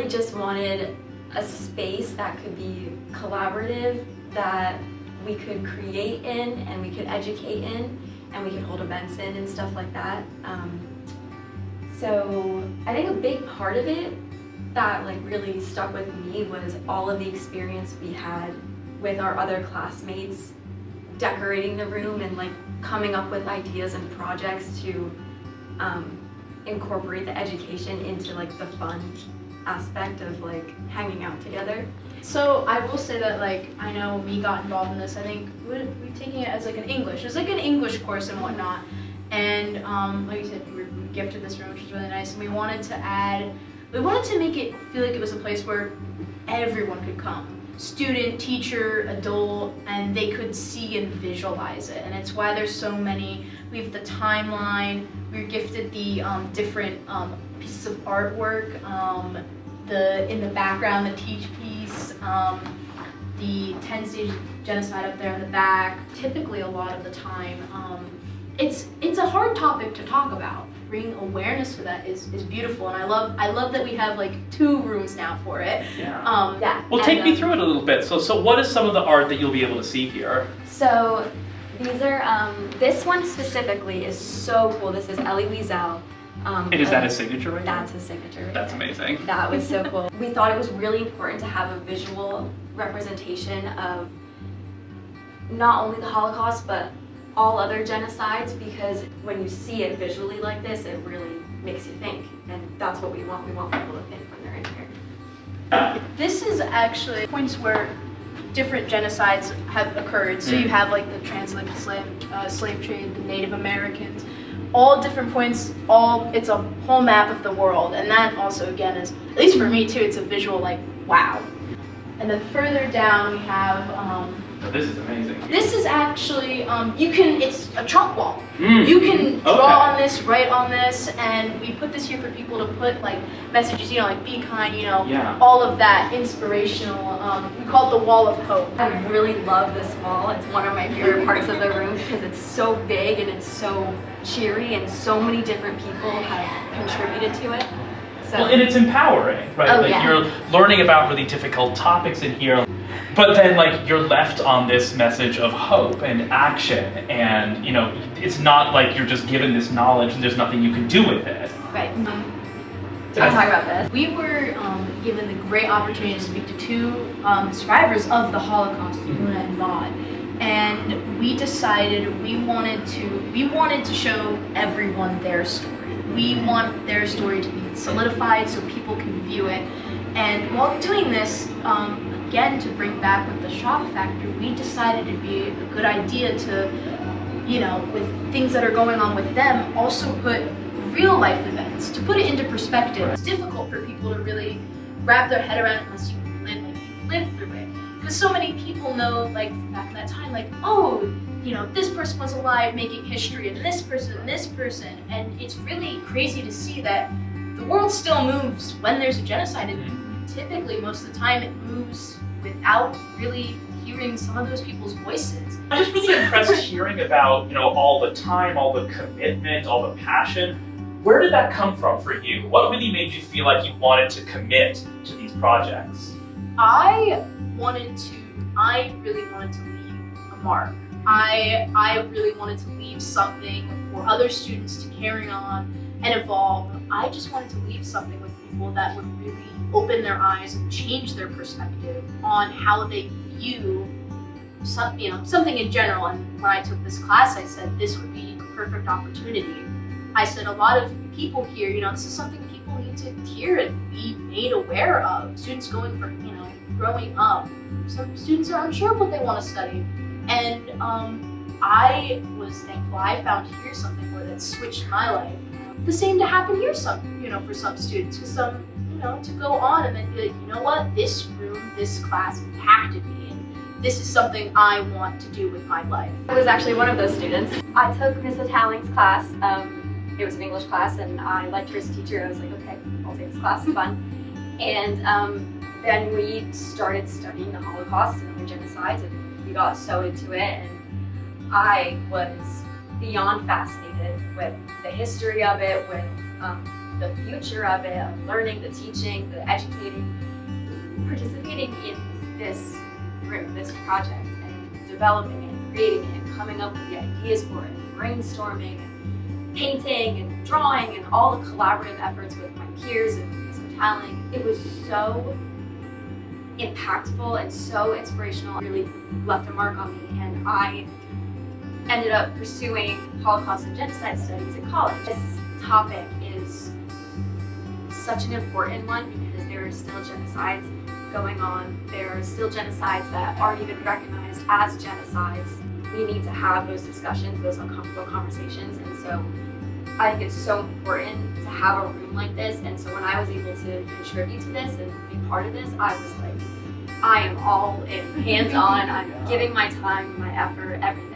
really just wanted a space that could be collaborative, that we could create in and we could educate in and we could hold events in and stuff like that. So I think a big part of it that like really stuck with me was all of the experience we had with our other classmates decorating the room and like coming up with ideas and projects to incorporate the education into like the fun aspect of like hanging out together. So I will say that like I know when we got involved in this, I think we're taking it as like an English. It's like an English course and whatnot. And like you said, we were gifted this room, which was really nice. And we wanted to make it feel like it was a place where everyone could come. Student, teacher, adult, and they could see and visualize it. And it's why there's so many. We have the timeline. We were gifted the different pieces of artwork. In the background, the teach piece, the 10-stage genocide up there in the back. Typically, a lot of the time, it's a hard topic to talk about. Bringing awareness to that is beautiful, and I love that we have like 2 rooms now for it. Yeah. Yeah. Well, take me through it a little bit. So what is some of the art that you'll be able to see here? So these are, this one specifically is so cool. This is Elie Wiesel. And is that his signature right now? That's his signature right That's there. amazing. That was so cool. We thought it was really important to have a visual representation of not only the Holocaust, but all other genocides, because when you see it visually like this, it really makes you think, and that's what we want. We want people to think when they're in here. This is actually points where different genocides have occurred. So you have like the transatlantic slave trade, the Native Americans, all different points, it's a whole map of the world. And that also, again, is, at least for me too, it's a visual like, wow. And then further down we have, This is amazing. this is actually, it's a chalk wall. You can draw on this, write on this, and we put this here for people to put like messages, like be kind, all of that inspirational. We call it the Wall of Hope. I really love this wall. It's one of my favorite parts of the room because it's so big and it's so cheery and so many different people have contributed to it. So, Well, and it's empowering, right? Oh, like yeah. you're learning about really difficult topics in here, but then like you're left on this message of hope and action, and it's not like you're just given this knowledge and there's nothing you can do with it. right. I'll talk about this. We were given the great opportunity to speak to 2 survivors of the Holocaust, Una and Maud, and we decided we wanted to show everyone their story. We want their story to be solidified so people can view it. And while doing this, again, to bring back with the shock factor, we decided it'd be a good idea to, with things that are going on with them, also put real life events, to put it into perspective. It's difficult for people to really wrap their head around it unless you live through it. Because so many people know, like, back in that time, like, oh, this person was alive making history, and this person, and it's really crazy to see that the world still moves when there's a genocide, and typically, most of the time, it moves without really hearing some of those people's voices. I'm just really impressed hearing about, all the time, all the commitment, all the passion. Where did that come from for you? What really made you feel like you wanted to commit to these projects? I really wanted to leave a mark. I really wanted to leave something for other students to carry on and evolve. I just wanted to leave something with people that would really open their eyes and change their perspective on how they view something in general. And when I took this class, I said this would be a perfect opportunity. I said a lot of people here, this is something people need to hear and be made aware of. Students going from, growing up, some students are unsure of what they want to study. And I was thankful I found here something where that switched my life. The same to happen here for some students, because some, to go on and then be like, you know what, this room, this class impacted me, and this is something I want to do with my life. I was actually one of those students. I took Miss Italian's class. It was an English class, and I liked her as a teacher. I was like, okay, I'll take this class, it's fun. And then we started studying the Holocaust and other genocides, and we got so into it, and I was beyond fascinated with the history of it, with the future of it, of learning, the teaching, the educating, participating in this room, this project, and developing it, and creating it, and coming up with the ideas for it, and brainstorming, and painting, and drawing, and all the collaborative efforts with my peers and Mr. Talent. It was so impactful and so inspirational. It really left a mark on me, and I ended up pursuing Holocaust and Genocide studies in college. This topic is such an important one because there are still genocides going on. There are still genocides that aren't even recognized as genocides. We need to have those discussions, those uncomfortable conversations, and so I think it's so important to have a room like this. And so when I was able to contribute to this and be part of this, I was like, I am all in, hands-on, I'm giving my time, my effort, everything.